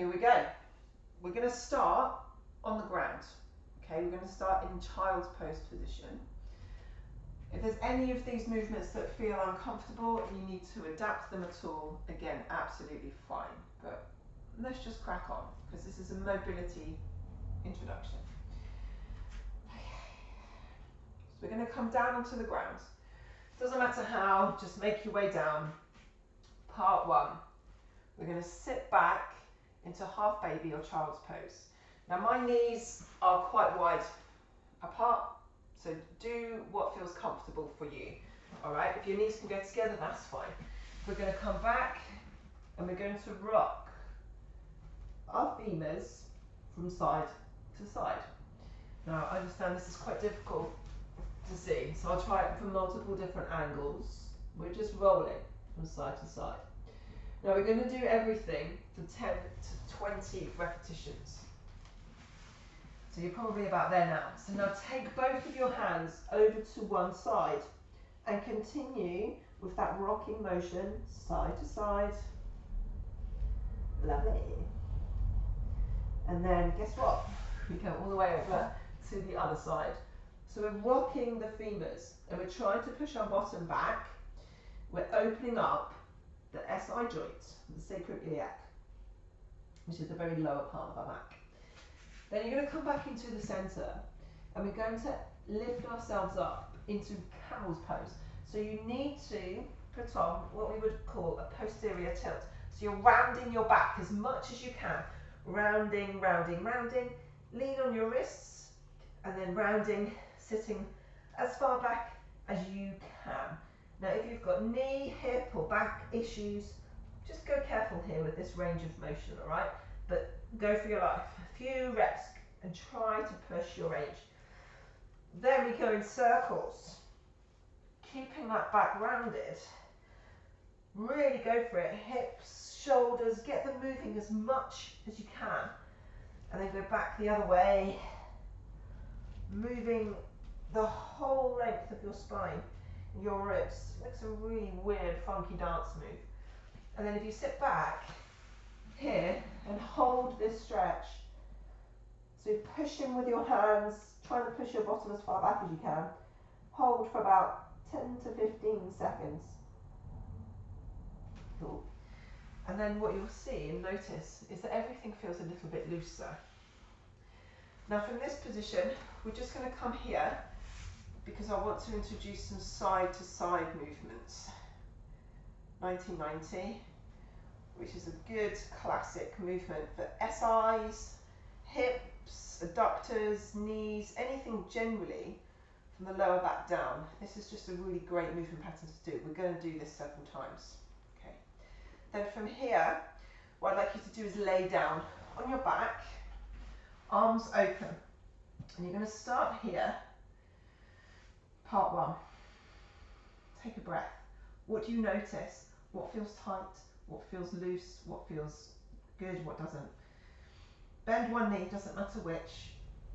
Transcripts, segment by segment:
Here we go. We're going to start on the ground. Okay, we're going to start in child's pose position. If there's any of these movements that feel uncomfortable and you need to adapt them at all, again, absolutely fine. But let's just crack on because this is a mobility introduction. Okay. So we're going to come down onto the ground. Doesn't matter how, just make your way down. Part one. We're going to sit back into half baby or child's pose. Now my knees are quite wide apart, so do what feels comfortable for you. All right, if your knees can go together, that's fine. We're going to come back and we're going to rock our femurs from side to side. Now I understand this is quite difficult to see, so I'll try it from multiple different angles. We're just rolling from side to side. Now we're going to do everything for 10 to 20 repetitions. So you're probably about there now. So now take both of your hands over to one side and continue with that rocking motion side to side. Lovely. And then guess what? We go all the way over to the other side. So we're rocking the femurs and we're trying to push our bottom back. We're opening up the SI joint, the sacroiliac, which is the very lower part of our back. Then you're going to come back into the centre and we're going to lift ourselves up into camel's pose. So you need to put on what we would call a posterior tilt. So you're rounding your back as much as you can. Rounding, rounding, rounding. Lean on your wrists and then rounding, sitting as far back as you can. Now if you've got knee, hip or back issues, just go careful here with this range of motion, all right? But go for your life. A few reps and try to push your range. Then we go in circles, keeping that back rounded. Really go for it. Hips, shoulders, get them moving as much as you can. And then go back the other way, moving the whole length of your spine, your ribs. It makes a really weird, funky dance move. And then if you sit back here and hold this stretch, so push in with your hands, trying to push your bottom as far back as you can. Hold for about 10 to 15 seconds. Cool. And then what you'll see and notice is that everything feels a little bit looser. Now from this position, we're just going to come here because I want to introduce some side to side movements. 1990, which is a good classic movement for SIs, hips, adductors, knees, anything generally from the lower back down. This is just a really great movement pattern to do. We're going to do this several times. Okay. Then from here, what I'd like you to do is lay down on your back, arms open, and you're going to start here. Part one. Take a breath. What do you notice? What feels tight? What feels loose? What feels good? What doesn't? Bend one knee, doesn't matter which.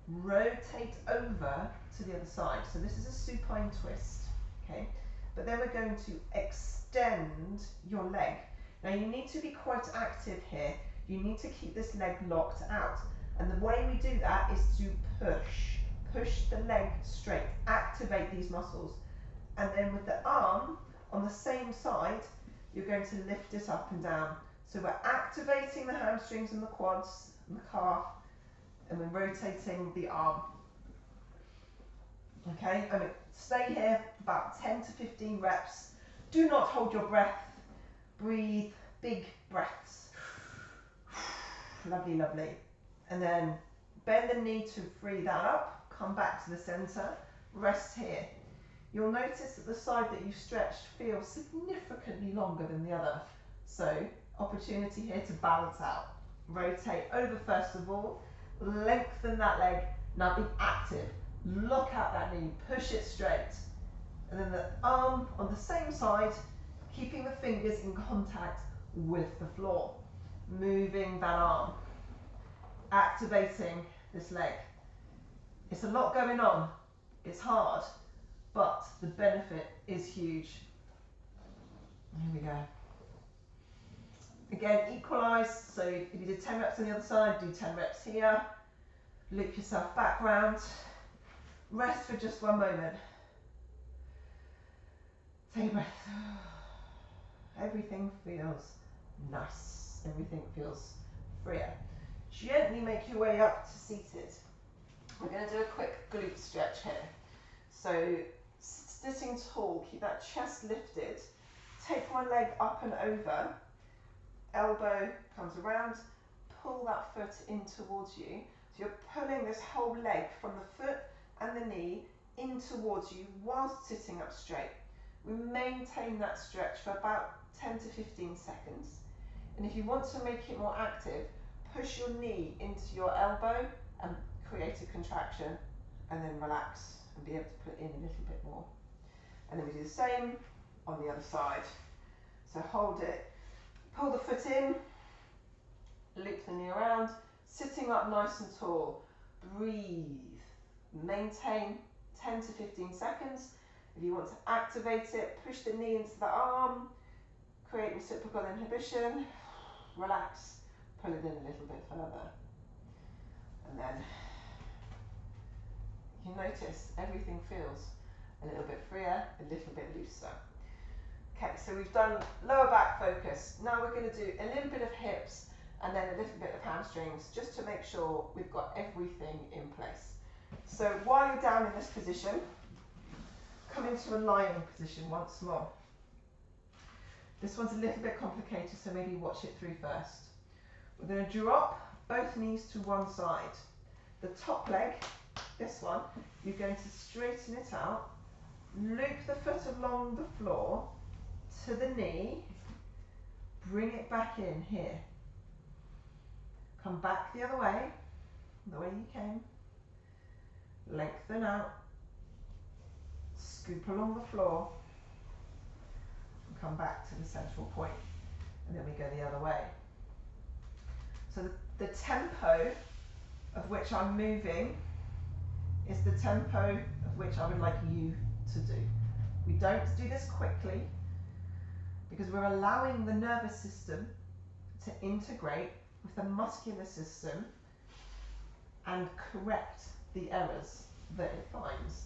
Rotate over to the other side. So this is a supine twist, okay? But then we're going to extend your leg. Now you need to be quite active here. You need to keep this leg locked out. And the way we do that is to push. Push the leg straight. Activate these muscles. And then with the arm on the same side, you're going to lift it up and down. So we're activating the hamstrings and the quads and the calf, and we're rotating the arm. Okay, and stay here for about 10 to 15 reps. Do not hold your breath. Breathe big breaths. Lovely, lovely. And then bend the knee to free that up. Come back to the center. Rest here. You'll notice that the side that you've stretched feels significantly longer than the other. So, opportunity here to balance out. Rotate over first of all. Lengthen that leg. Now be active. Lock out that knee. Push it straight. And then the arm on the same side, keeping the fingers in contact with the floor. Moving that arm. Activating this leg. It's a lot going on. It's hard. But the benefit is huge. Here we go. Again, equalise, so if you did 10 reps on the other side, do 10 reps here. Loop yourself back round. Rest for just one moment. Take a breath. Everything feels nice. Everything feels freer. Gently make your way up to seated. We're going to do a quick glute stretch here. So sitting tall, keep that chest lifted. Take one leg up and over. Elbow comes around. Pull that foot in towards you. So you're pulling this whole leg from the foot and the knee in towards you whilst sitting up straight. We maintain that stretch for about 10 to 15 seconds. And if you want to make it more active, push your knee into your elbow and create a contraction, and then relax and be able to put in a little bit more. And then we do the same on the other side. So hold it, pull the foot in, loop the knee around, sitting up nice and tall. Breathe, maintain 10 to 15 seconds. If you want to activate it, push the knee into the arm, create reciprocal inhibition, relax, pull it in a little bit further. And then you notice everything feels a little bit freer, a little bit looser. Okay, so we've done lower back focus. Now we're going to do a little bit of hips and then a little bit of hamstrings, just to make sure we've got everything in place. So while you're down in this position, come into a lying position once more. This one's a little bit complicated, so maybe watch it through first. We're going to drop both knees to one side. The top leg, this one, you're going to straighten it out, loop the foot along the floor to the knee, bring it back in here. Come back the other way you came. Lengthen out, scoop along the floor, and come back to the central point. And then we go the other way. So the tempo of which I'm moving is the tempo of which I would like you to do. We don't do this quickly because we're allowing the nervous system to integrate with the muscular system and correct the errors that it finds.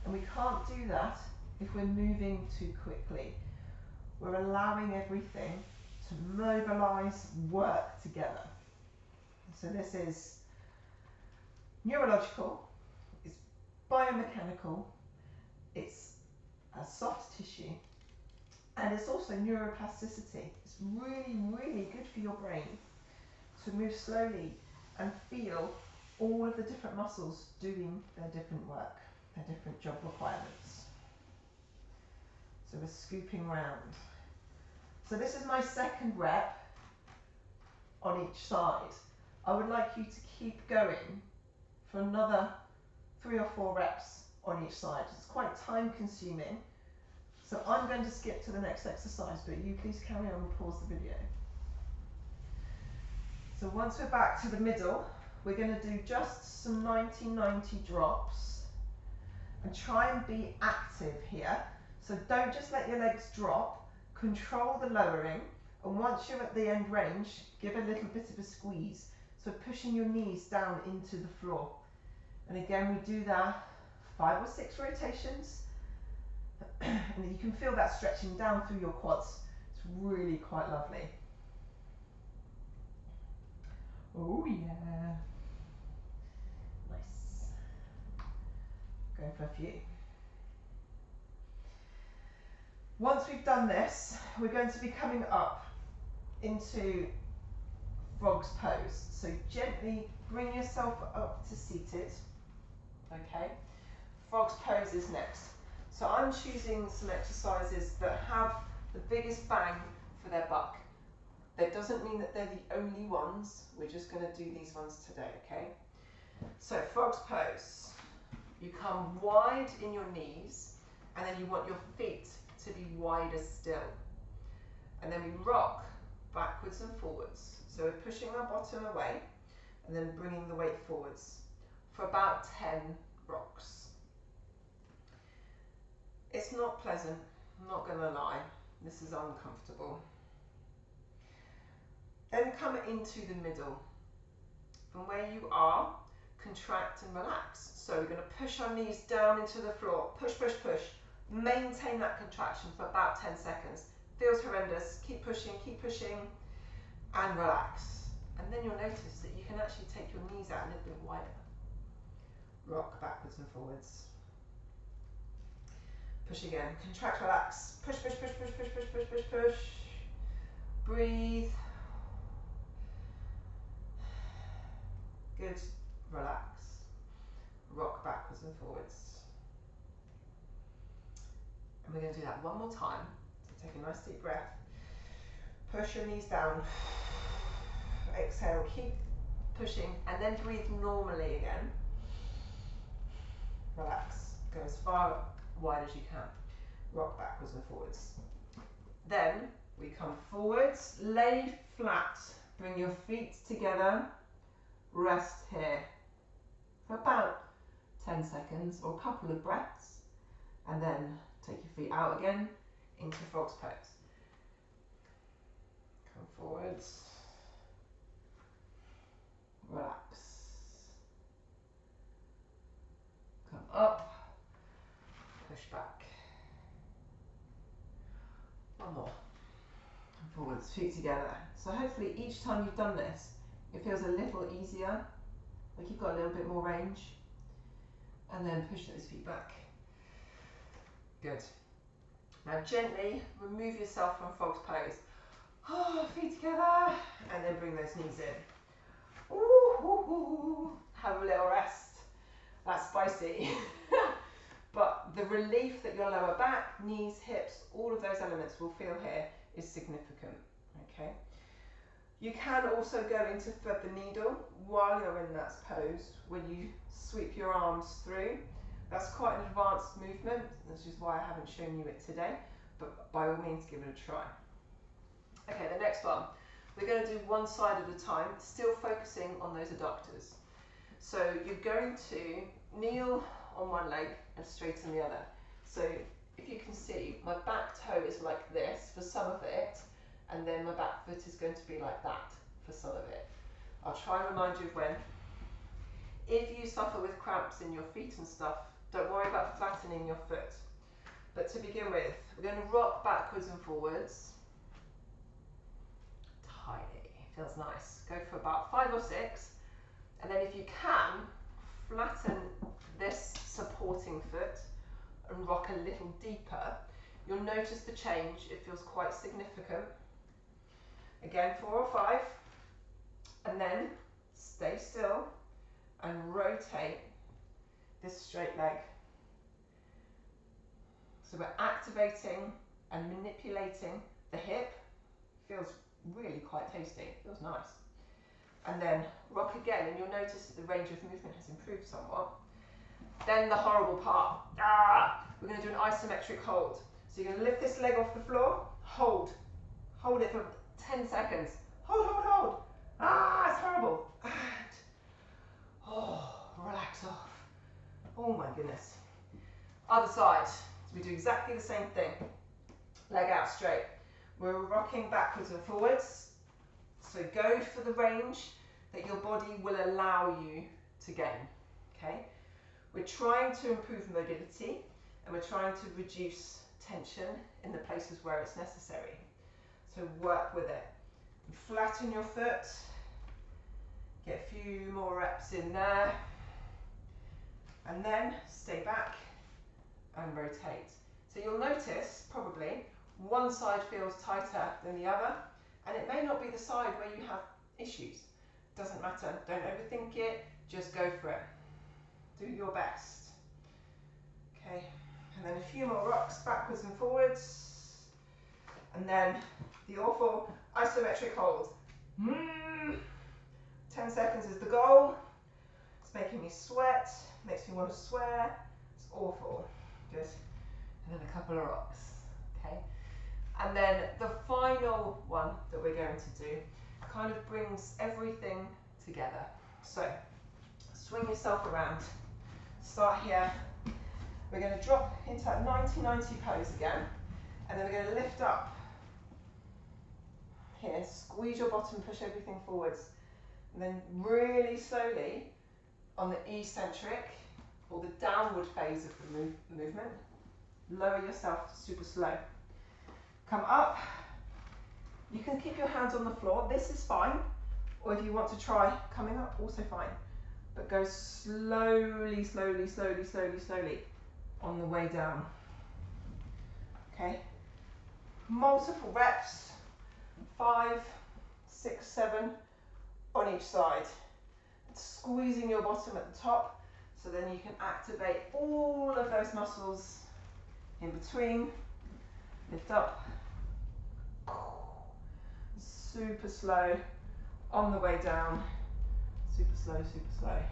And we can't do that if we're moving too quickly. We're allowing everything to mobilize, work together. So this is neurological, it's biomechanical, it's a soft tissue, and it's also neuroplasticity. It's really, really good for your brain to move slowly and feel all of the different muscles doing their different work, their different job requirements. So we're scooping round. So this is my second rep on each side. I would like you to keep going for another 3 or 4 reps on each side. It's quite time consuming. So I'm going to skip to the next exercise, but you please carry on and pause the video. So once we're back to the middle, we're going to do just some 90-90 drops and try and be active here. So don't just let your legs drop, control the lowering, and once you're at the end range, give a little bit of a squeeze. So pushing your knees down into the floor. And again, we do that 5 or 6 rotations. And you can feel that stretching down through your quads. It's really quite lovely. Oh yeah. Nice. Going for a few. Once we've done this, we're going to be coming up into frog's pose. So gently bring yourself up to seated. Okay. Frog's pose is next. So I'm choosing some exercises that have the biggest bang for their buck. That doesn't mean that they're the only ones. We're just going to do these ones today, okay? So frog's pose. You come wide in your knees, and then you want your feet to be wider still. And then we rock backwards and forwards. So we're pushing our bottom away, and then bringing the weight forwards for about 10 rocks. It's not pleasant, I'm not going to lie. This is uncomfortable. Then come into the middle. From where you are, contract and relax. So we're going to push our knees down into the floor. Push, push, push. Maintain that contraction for about 10 seconds. Feels horrendous. Keep pushing, and relax. And then you'll notice that you can actually take your knees out a little bit wider. Rock backwards and forwards. Push again. Contract, relax. Push, push, push, push, push, push, push, push, push. Breathe. Good. Relax. Rock backwards and forwards. And we're going to do that one more time. So take a nice deep breath. Push your knees down. Exhale. Keep pushing. And then breathe normally again. Relax. Go as far wide as you can. Rock backwards and forwards. Then we come forwards. Lay flat. Bring your feet together. Rest here for about 10 seconds or a couple of breaths, and then take your feet out again into frog's pose. Come forwards, relax, come up, push back. One more. Come forwards, feet together. So hopefully each time you've done this, it feels a little easier, like you've got a little bit more range. And then push those feet back. Good. Now gently remove yourself from frog's pose. Oh, feet together. And then bring those knees in. Ooh, ooh, ooh. Have a little rest. That's spicy. But the relief that your lower back, knees, hips, all of those elements will feel here is significant. Okay. You can also go into thread the needle while you're in that pose, when you sweep your arms through. That's quite an advanced movement, which is why I haven't shown you it today, but by all means give it a try. Okay, the next one. We're going to do one side at a time, still focusing on those adductors. So you're going to kneel on one leg and straighten the other. So if you can see, my back toe is like this for some of it, and then my back foot is going to be like that for some of it. I'll try and remind you of when. If you suffer with cramps in your feet and stuff, don't worry about flattening your foot. But to begin with, we're going to rock backwards and forwards. Tiny, feels nice. Go for about 5 or 6. And then if you can, flatten this supporting foot and rock a little deeper. You'll notice the change, it feels quite significant. Again, 4 or 5, and then stay still and rotate this straight leg. So we're activating and manipulating the hip. Feels really quite tasty, feels nice. And then rock again, and you'll notice that the range of movement has improved somewhat. Then the horrible part. We're going to do an isometric hold. So you're going to lift this leg off the floor, hold it for 10 seconds. Hold. It's horrible. And, relax off. Oh my goodness. Other side. So we do exactly the same thing. Leg out straight. We're rocking backwards and forwards. So go for the range that your body will allow you to gain. Okay? We're trying to improve mobility, and we're trying to reduce tension in the places where it's necessary. So work with it. Flatten your foot. Get a few more reps in there. And then stay back and rotate. So you'll notice probably one side feels tighter than the other, and it may not be the side where you have issues. Doesn't matter. Don't overthink it. Just go for it. Do your best. Okay. And then a few more rocks backwards and forwards. And then the awful isometric hold. 10 seconds is the goal. It's making me sweat. Makes me want to swear. It's awful. Good. And then a couple of rocks. Okay. And then the final one that we're going to do kind of brings everything together. So swing yourself around. Start here. We're going to drop into that 90-90 pose again, and then we're going to lift up here, squeeze your bottom, push everything forwards. And then really slowly on the eccentric or the downward phase of the movement, lower yourself super slow. Come up. You can keep your hands on the floor. This is fine. Or if you want to try coming up, also fine. But go slowly, slowly, slowly, slowly, slowly on the way down. Okay? Multiple reps, 5, 6, 7 on each side. Squeezing your bottom at the top so then you can activate all of those muscles in between. Lift up. Super slow on the way down. Super slow, super slow.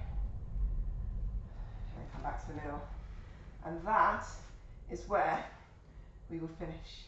And come back to the middle. And that is where we will finish.